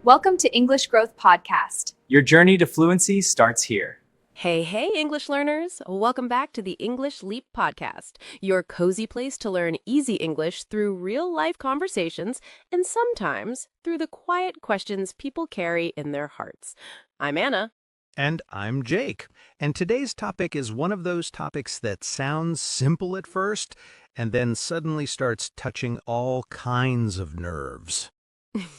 Welcome to English Growth Podcast. Your journey to fluency starts here. Hey, English learners! Welcome back to the English Leap Podcast, your cozy place to learn easy English through real-life conversations and sometimes through the quiet questions people carry in their hearts. I'm Anna. And I'm Jake. And today's topic is one of those topics that sounds simple at first and then suddenly starts touching all kinds of nerves.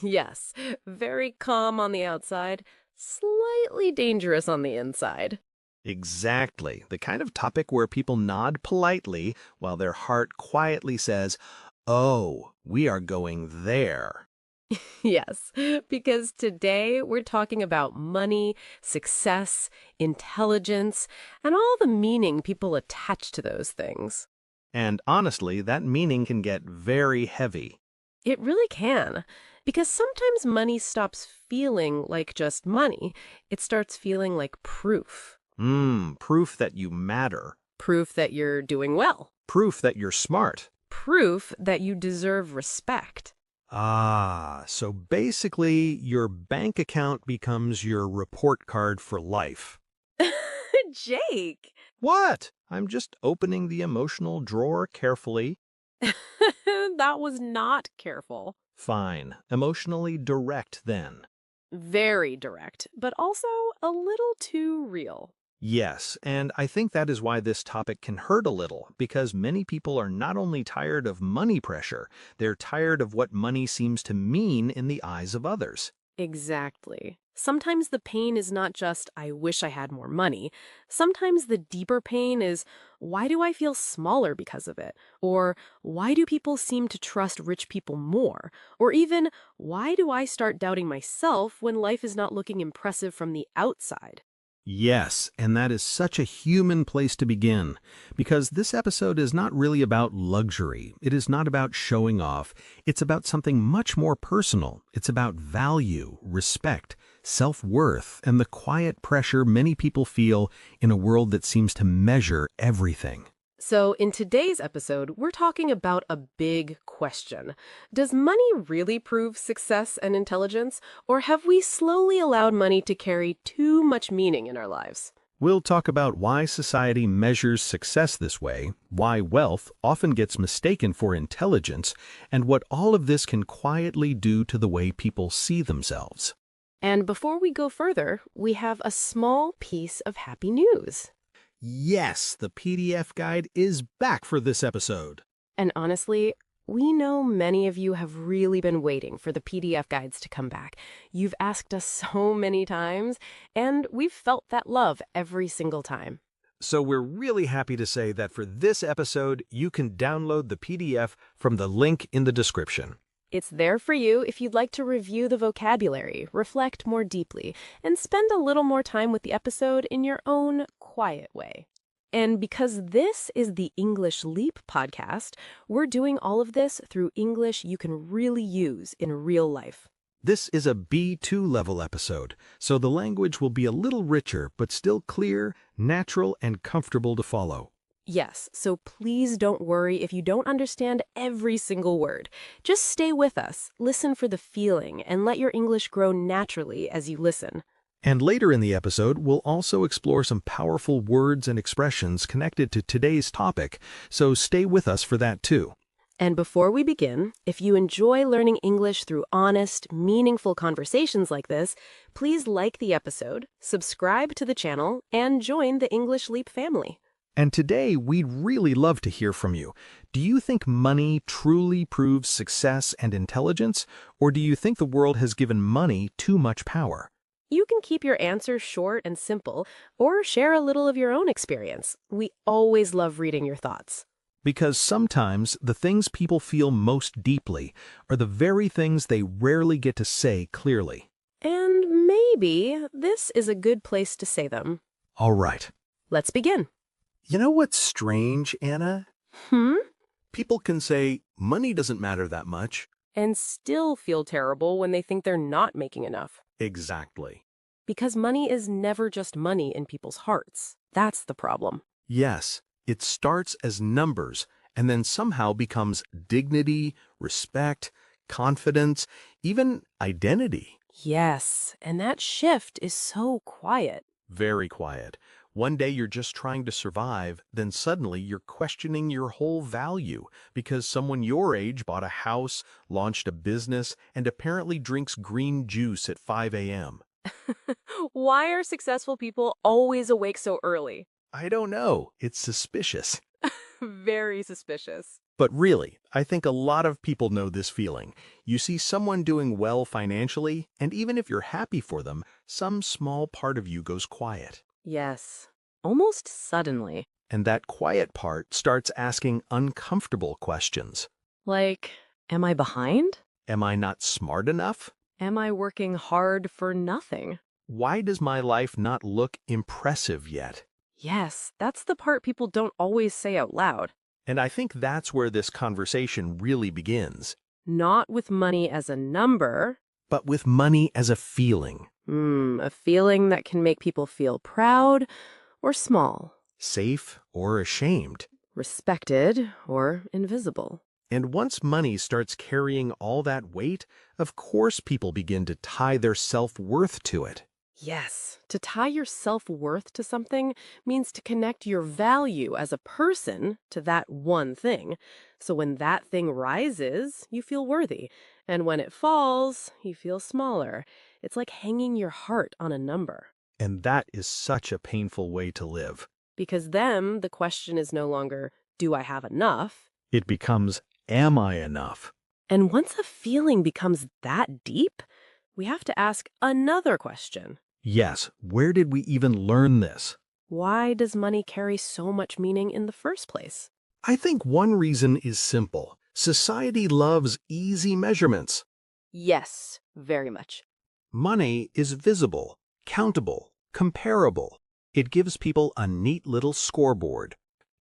Yes, very calm on the outside, slightly dangerous on the inside. Exactly. The kind of topic where people nod politely while their heart quietly says, "Oh, we are going there." Yes, because today we're talking about money, success, intelligence, and all the meaning people attach to those things. And honestly, that meaning can get very heavy. It really can, because sometimes money stops feeling like just money. It starts feeling like proof. Proof that you matter. Proof that you're doing well. Proof that you're smart. Proof that you deserve respect. So basically, your bank account becomes your report card for life. Jake! What? I'm just opening the emotional drawer carefully. That was not careful. Fine. Emotionally direct, then. Very direct, but also a little too real. Yes, and I think that is why this topic can hurt a little, because many people are not only tired of money pressure, they're tired of what money seems to mean in the eyes of others. Exactly. Sometimes the pain is not just, I wish I had more money. Sometimes the deeper pain is, why do I feel smaller because of it? Or why do people seem to trust rich people more? Or even, why do I start doubting myself when life is not looking impressive from the outside? Yes, and that is such a human place to begin, because this episode is not really about luxury. It is not about showing off. It's about something much more personal. It's about value, respect, self-worth, and the quiet pressure many people feel in a world that seems to measure everything. So in today's episode, we're talking about a big question. Does money really prove success and intelligence, or have we slowly allowed money to carry too much meaning in our lives? We'll talk about why society measures success this way, why wealth often gets mistaken for intelligence, and what all of this can quietly do to the way people see themselves. And before we go further, we have a small piece of happy news. Yes, the PDF guide is back for this episode. And honestly, we know many of you have really been waiting for the PDF guides to come back. You've asked us so many times, and we've felt that love every single time. So we're really happy to say that for this episode, you can download the PDF from the link in the description. It's there for you if you'd like to review the vocabulary, reflect more deeply, and spend a little more time with the episode in your own quiet way. And because this is the English Leap podcast, we're doing all of this through English you can really use in real life. This is a B2 level episode, so the language will be a little richer, but still clear, natural, and comfortable to follow. Yes, so please don't worry if you don't understand every single word. Just stay with us, listen for the feeling, and let your English grow naturally as you listen. And later in the episode, we'll also explore some powerful words and expressions connected to today's topic, so stay with us for that too. And before we begin, if you enjoy learning English through honest, meaningful conversations like this, please like the episode, subscribe to the channel, and join the English Leap family. And today, we'd really love to hear from you. Do you think money truly proves success and intelligence, or do you think the world has given money too much power? You can keep your answers short and simple, or share a little of your own experience. We always love reading your thoughts. Because sometimes the things people feel most deeply are the very things they rarely get to say clearly. And maybe this is a good place to say them. All right. Let's begin. You know what's strange, Anna? People can say, money doesn't matter that much. And still feel terrible when they think they're not making enough. Exactly. Because money is never just money in people's hearts. That's the problem. Yes, it starts as numbers and then somehow becomes dignity, respect, confidence, even identity. Yes, and that shift is so quiet. Very quiet. One day you're just trying to survive, then suddenly you're questioning your whole value because someone your age bought a house, launched a business, and apparently drinks green juice at 5 a.m. Why are successful people always awake so early? I don't know. It's suspicious. Very suspicious. But really, I think a lot of people know this feeling. You see someone doing well financially, and even if you're happy for them, some small part of you goes quiet. Yes, almost suddenly. And that quiet part starts asking uncomfortable questions. Like, am I behind? Am I not smart enough? Am I working hard for nothing? Why does my life not look impressive yet? Yes, that's the part people don't always say out loud. And I think that's where this conversation really begins. Not with money as a number. But with money as a feeling. A feeling that can make people feel proud or small. Safe or ashamed. Respected or invisible. And once money starts carrying all that weight, of course people begin to tie their self-worth to it. Yes, to tie your self-worth to something means to connect your value as a person to that one thing. So when that thing rises, you feel worthy. And when it falls, you feel smaller. It's like hanging your heart on a number. And that is such a painful way to live. Because then the question is no longer, do I have enough? It becomes, am I enough? And once a feeling becomes that deep, we have to ask another question. Yes, where did we even learn this? Why does money carry so much meaning in the first place? I think one reason is simple. Society loves easy measurements. Yes, very much. Money is visible, countable, comparable. It gives people a neat little scoreboard.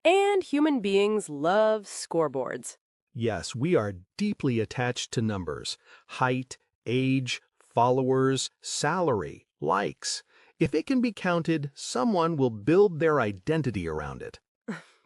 And human beings love scoreboards. Yes, we are deeply attached to numbers. Height, age, followers, salary, likes. If it can be counted, someone will build their identity around it.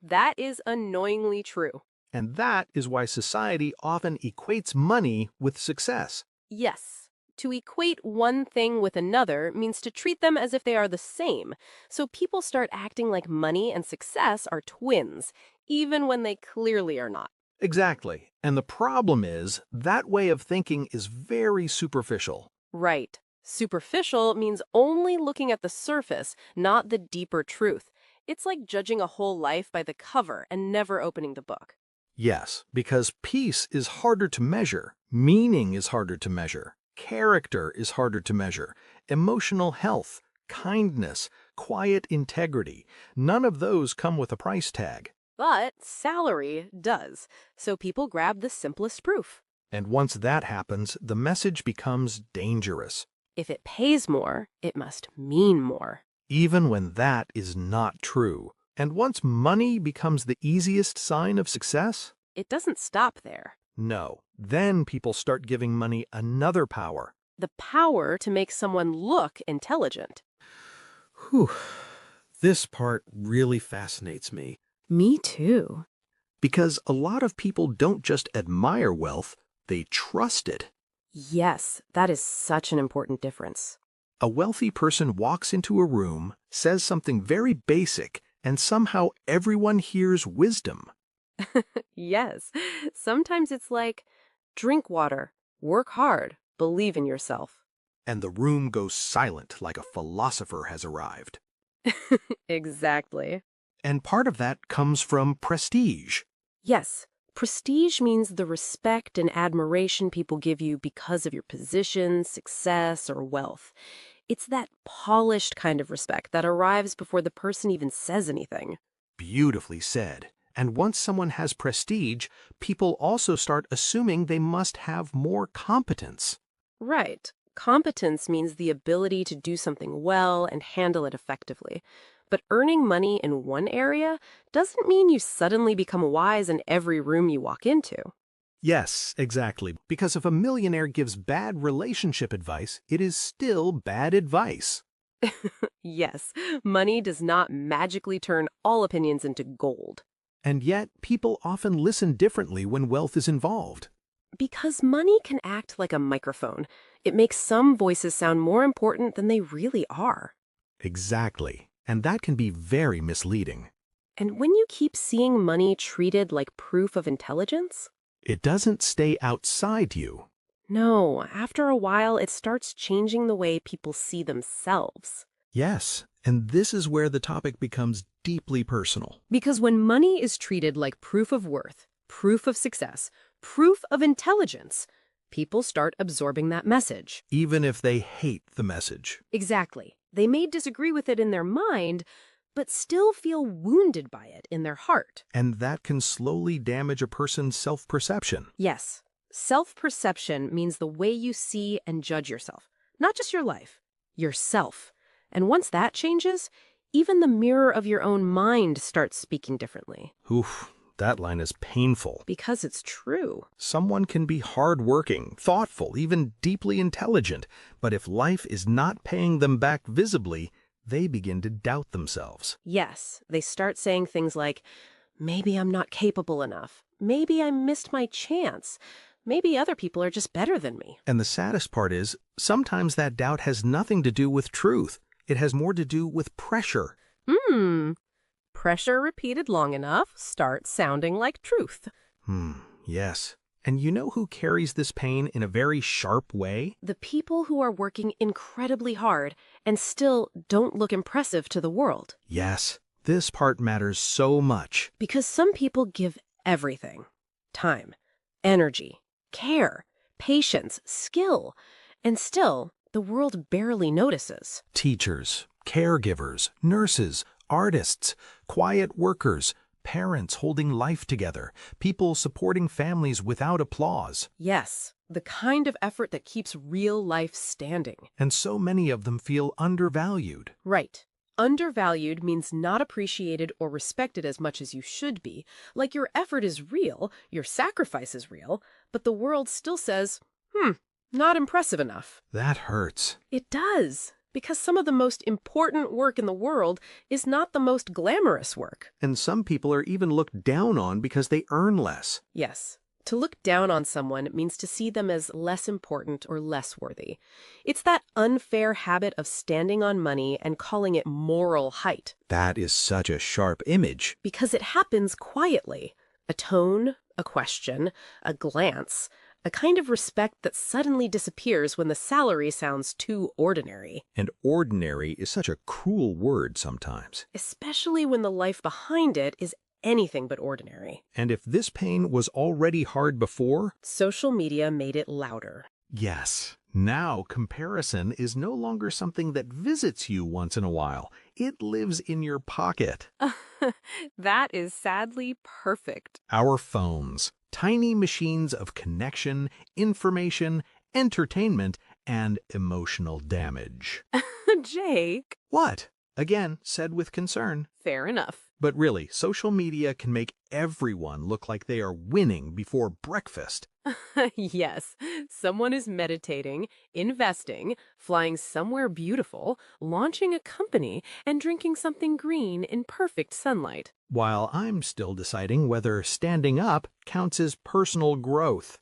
That is annoyingly true. And that is why society often equates money with success. Yes. To equate one thing with another means to treat them as if they are the same. So people start acting like money and success are twins, even when they clearly are not. Exactly. And the problem is, that way of thinking is very superficial. Right. Superficial means only looking at the surface, not the deeper truth. It's like judging a whole life by the cover and never opening the book. Yes, because peace is harder to measure, meaning is harder to measure, character is harder to measure, emotional health, kindness, quiet integrity, none of those come with a price tag. But salary does, so people grab the simplest proof. And once that happens, the message becomes dangerous. If it pays more, it must mean more. Even when that is not true. And once money becomes the easiest sign of success, It doesn't stop there. no, then people start giving money another power. The power to make someone look intelligent. Whew, this part really fascinates me. Me too. Because a lot of people don't just admire wealth, they trust it. Yes, that is such an important difference. A wealthy person walks into a room, says something very basic, and somehow everyone hears wisdom. Yes, sometimes it's like, drink water, work hard, believe in yourself. And the room goes silent like a philosopher has arrived. Exactly. And part of that comes from prestige. Yes, prestige means the respect and admiration people give you because of your position, success, or wealth. It's that polished kind of respect that arrives before the person even says anything. Beautifully said. And once someone has prestige, people also start assuming they must have more competence. Right. Competence means the ability to do something well and handle it effectively. But earning money in one area doesn't mean you suddenly become wise in every room you walk into. Yes, exactly. Because if a millionaire gives bad relationship advice, it is still bad advice. Yes, money does not magically turn all opinions into gold. And yet, people often listen differently when wealth is involved. Because money can act like a microphone. It makes some voices sound more important than they really are. Exactly. And that can be very misleading. And when you keep seeing money treated like proof of intelligence? It doesn't stay outside you. No, after a while, it starts changing the way people see themselves. Yes, and this is where the topic becomes deeply personal. Because when money is treated like proof of worth, proof of success, proof of intelligence, people start absorbing that message. Even if they hate the message. Exactly. They may disagree with it in their mind, but still feel wounded by it in their heart. And that can slowly damage a person's self-perception. Yes. Self-perception means the way you see and judge yourself. Not just your life, yourself. And once that changes, even the mirror of your own mind starts speaking differently. Oof, that line is painful. Because it's true. Someone can be hardworking, thoughtful, even deeply intelligent, but if life is not paying them back visibly, they begin to doubt themselves. Yes, they start saying things like, maybe I'm not capable enough. Maybe I missed my chance. Maybe other people are just better than me. And the saddest part is, sometimes that doubt has nothing to do with truth. It has more to do with pressure. Pressure repeated long enough starts sounding like truth. Yes. And you know who carries this pain in a very sharp way? The people who are working incredibly hard and still don't look impressive to the world. Yes. This part matters so much. Because some people give everything. Time, energy, care, patience, skill. And still, the world barely notices. Teachers, caregivers, nurses, artists, quiet workers, parents holding life together, people supporting families without applause. Yes, the kind of effort that keeps real life standing. And so many of them feel undervalued. Right. Undervalued means not appreciated or respected as much as you should be. Like your effort is real, your sacrifice is real, but the world still says, not impressive enough. That hurts. It does. Because some of the most important work in the world is not the most glamorous work. And some people are even looked down on because they earn less. Yes. To look down on someone means to see them as less important or less worthy. It's that unfair habit of standing on money and calling it moral height. That is such a sharp image. Because it happens quietly. A tone, a question, a glance, a kind of respect that suddenly disappears when the salary sounds too ordinary. And ordinary is such a cruel word sometimes. Especially when the life behind it is anything but ordinary. And if this pain was already hard before, social media made it louder. Yes. Now comparison is no longer something that visits you once in a while. It lives in your pocket. That is sadly perfect. Our phones, tiny machines of connection, information, entertainment, and emotional damage. Jake. What? Again, said with concern. Fair enough. But really, social media can make everyone look like they are winning before breakfast. Yes, someone is meditating, investing, flying somewhere beautiful, launching a company, and drinking something green in perfect sunlight. While I'm still deciding whether standing up counts as personal growth.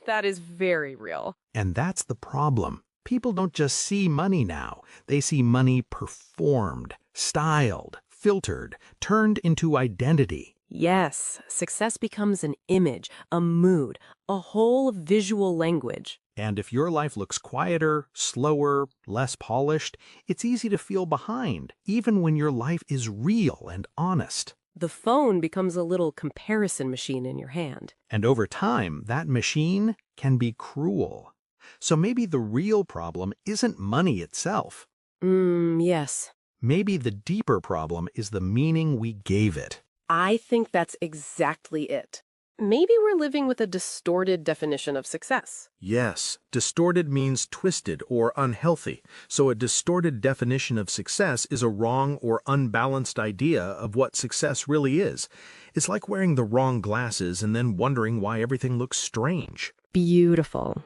That is very real. And that's the problem. People don't just see money now. They see money performed, styled, filtered, turned into identity. Yes, success becomes an image, a mood, a whole visual language. And if your life looks quieter, slower, less polished, it's easy to feel behind, even when your life is real and honest. The phone becomes a little comparison machine in your hand. And over time, that machine can be cruel. So maybe the real problem isn't money itself. Yes. Maybe the deeper problem is the meaning we gave it. I think that's exactly it. Maybe we're living with a distorted definition of success. Yes, distorted means twisted or unhealthy. So a distorted definition of success is a wrong or unbalanced idea of what success really is. It's like wearing the wrong glasses and then wondering why everything looks strange. Beautiful.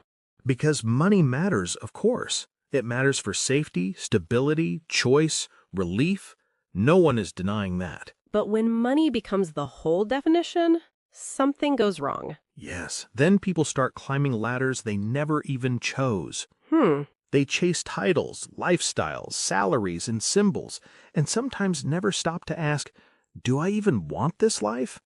Because money matters, of course. It matters for safety, stability, choice, relief. No one is denying that. But when money becomes the whole definition, something goes wrong. Yes, then people start climbing ladders they never even chose. They chase titles, lifestyles, salaries, and symbols, and sometimes never stop to ask, do I even want this life?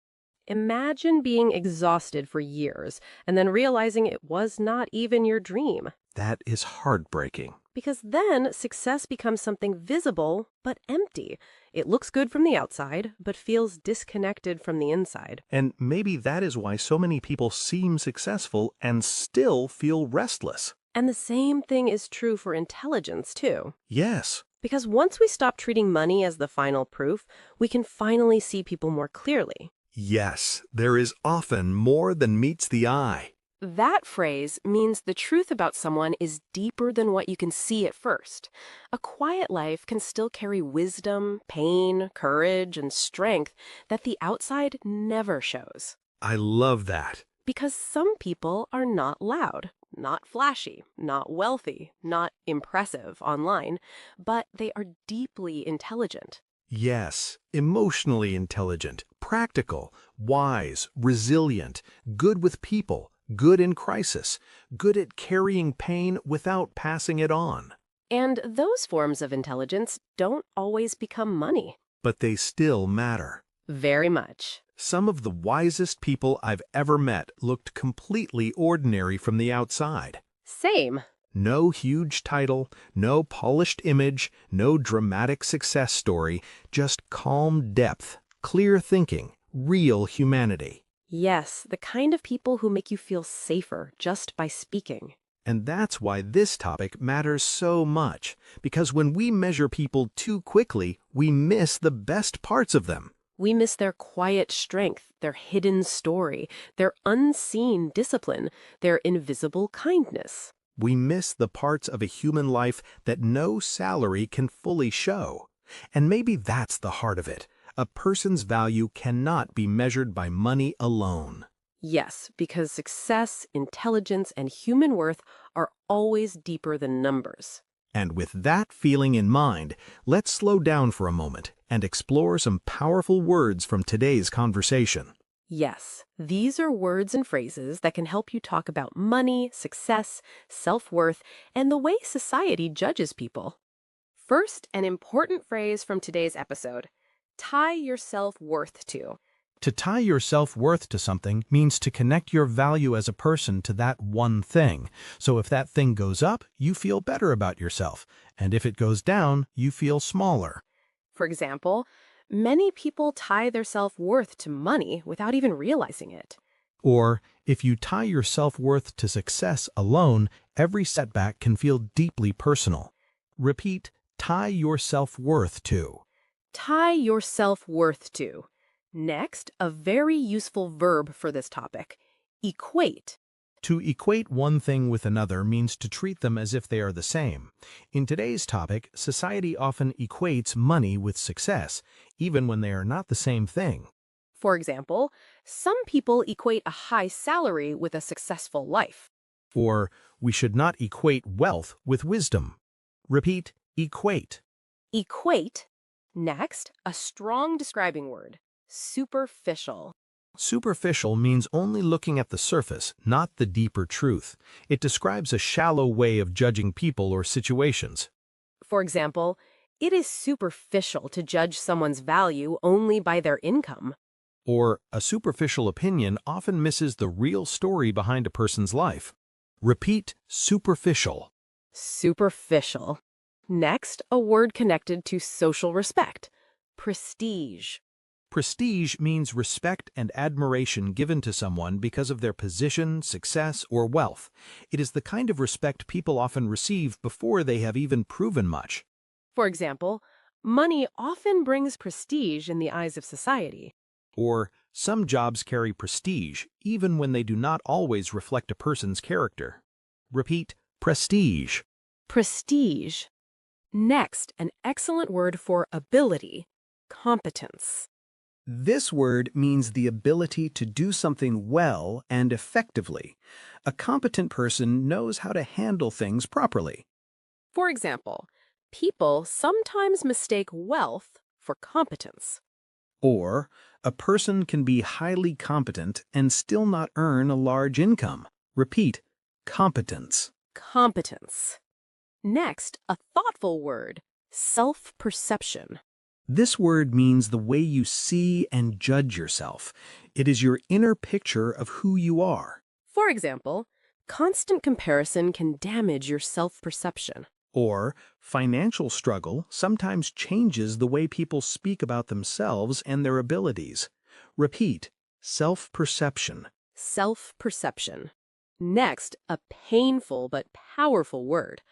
Imagine being exhausted for years and then realizing it was not even your dream. That is heartbreaking. Because then success becomes something visible but empty. It looks good from the outside, but feels disconnected from the inside. And maybe that is why so many people seem successful and still feel restless. And the same thing is true for intelligence, too. Yes. Because once we stop treating money as the final proof, we can finally see people more clearly. Yes, there is often more than meets the eye. That phrase means the truth about someone is deeper than what you can see at first. A quiet life can still carry wisdom, pain, courage, and strength that the outside never shows. I love that. Because some people are not loud, not flashy, not wealthy, not impressive online, but they are deeply intelligent. Yes, emotionally intelligent, practical, wise, resilient, good with people, good in crisis, good at carrying pain without passing it on. And those forms of intelligence don't always become money. But they still matter. Very much. Some of the wisest people I've ever met looked completely ordinary from the outside. Same. No huge title, no polished image, no dramatic success story, just calm depth, clear thinking, real humanity. Yes, the kind of people who make you feel safer just by speaking. And that's why this topic matters so much, because when we measure people too quickly, we miss the best parts of them. We miss their quiet strength, their hidden story, their unseen discipline, their invisible kindness. We miss the parts of a human life that no salary can fully show. And maybe that's the heart of it. A person's value cannot be measured by money alone. Yes, because success, intelligence, and human worth are always deeper than numbers. And with that feeling in mind, let's slow down for a moment and explore some powerful words from today's conversation. Yes, these are words and phrases that can help you talk about money, success, self-worth, and the way society judges people. First, an important phrase from today's episode: tie your self-worth to. To tie your self-worth to something means to connect your value as a person to that one thing. So if that thing goes up, you feel better about yourself. And if it goes down, you feel smaller. For example, many people tie their self-worth to money without even realizing it. Or, if you tie your self-worth to success alone, every setback can feel deeply personal. Repeat, tie your self-worth to. Tie your self-worth to. Next, a very useful verb for this topic: equate. To equate one thing with another means to treat them as if they are the same. In today's topic, society often equates money with success, even when they are not the same thing. For example, some people equate a high salary with a successful life. Or, we should not equate wealth with wisdom. Repeat, equate. Equate. Next, a strong describing word: superficial. Superficial means only looking at the surface, not the deeper truth. It describes a shallow way of judging people or situations. For example, it is superficial to judge someone's value only by their income. Or, a superficial opinion often misses the real story behind a person's life. Repeat, superficial. Superficial. Next, a word connected to social respect: prestige. Prestige means respect and admiration given to someone because of their position, success, or wealth. It is the kind of respect people often receive before they have even proven much. For example, money often brings prestige in the eyes of society. Or, some jobs carry prestige even when they do not always reflect a person's character. Repeat, prestige. Prestige. Next, an excellent word for ability: competence. This word means the ability to do something well and effectively. A competent person knows how to handle things properly. For example, people sometimes mistake wealth for competence. Or, a person can be highly competent and still not earn a large income. Repeat, competence. Competence. Next, a thoughtful word, self-perception. This word means the way you see and judge yourself. It is your inner picture of who you are. For example, constant comparison can damage your self-perception. Or, financial struggle sometimes changes the way people speak about themselves and their abilities. Repeat, self-perception. Self-perception. Next, a painful but powerful word,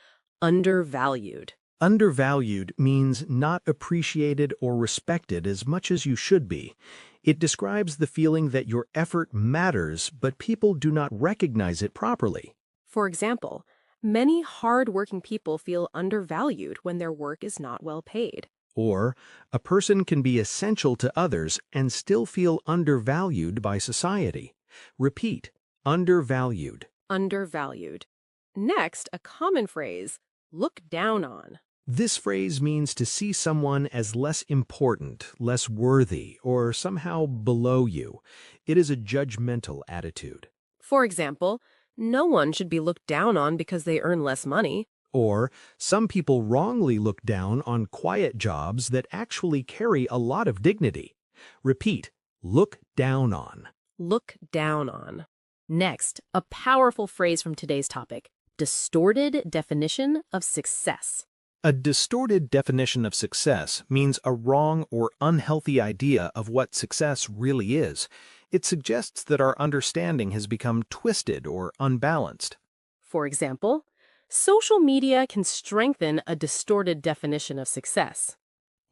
undervalued. Undervalued means not appreciated or respected as much as you should be. It describes the feeling that your effort matters, but people do not recognize it properly. For example, many hard-working people feel undervalued when their work is not well paid. Or, a person can be essential to others and still feel undervalued by society. Repeat, undervalued. Undervalued. Next, a common phrase, look down on. This phrase means to see someone as less important, less worthy, or somehow below you. It is a judgmental attitude. For example, no one should be looked down on because they earn less money. Or, some people wrongly look down on quiet jobs that actually carry a lot of dignity. Repeat, look down on. Look down on. Next, a powerful phrase from today's topic, distorted definition of success. A distorted definition of success means a wrong or unhealthy idea of what success really is. It suggests that our understanding has become twisted or unbalanced. For example, social media can strengthen a distorted definition of success.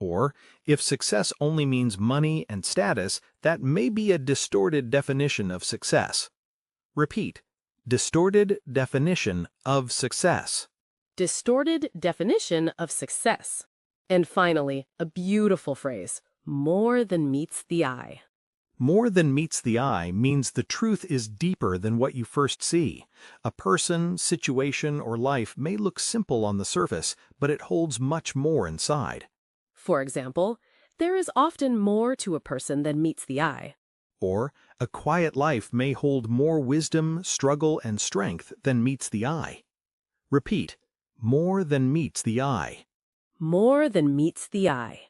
Or, if success only means money and status, that may be a distorted definition of success. Repeat, distorted definition of success. Distorted definition of success. And finally, a beautiful phrase, more than meets the eye. More than meets the eye means the truth is deeper than what you first see. A person, situation, or life may look simple on the surface, but it holds much more inside. For example, there is often more to a person than meets the eye. Or, a quiet life may hold more wisdom, struggle, and strength than meets the eye. Repeat, more than meets the eye. More than meets the eye.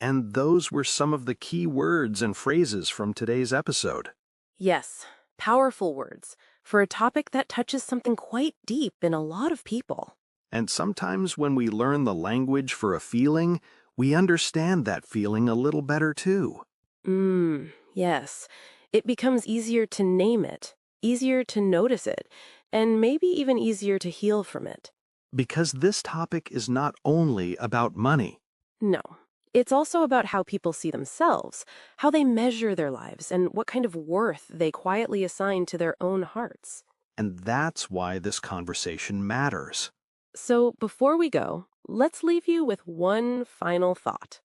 And those were some of the key words and phrases from today's episode. Yes, powerful words for a topic that touches something quite deep in a lot of people. And sometimes when we learn the language for a feeling, we understand that feeling a little better too. Yes. It becomes easier to name it, easier to notice it, and maybe even easier to heal from it. Because this topic is not only about money. No. It's also about how people see themselves, how they measure their lives, and what kind of worth they quietly assign to their own hearts. And that's why this conversation matters. So before we go, let's leave you with one final thought.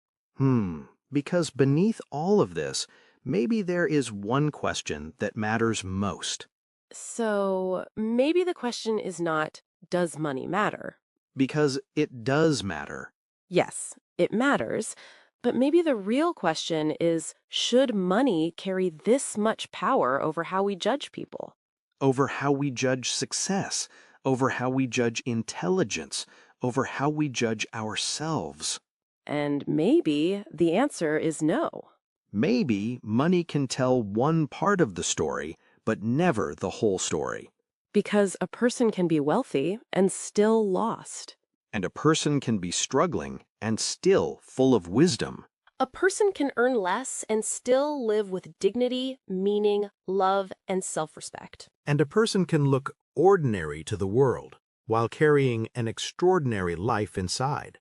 Because beneath all of this, maybe there is one question that matters most. So maybe the question is not, does money matter? Because it does matter. Yes, it matters, but maybe the real question is, should money carry this much power over how we judge people? Over how we judge success, over how we judge intelligence, over how we judge ourselves. And maybe the answer is no. Maybe money can tell one part of the story, but never the whole story. Because a person can be wealthy and still lost. And a person can be struggling and still full of wisdom. A person can earn less and still live with dignity, meaning, love, and self-respect. And a person can look ordinary to the world while carrying an extraordinary life inside.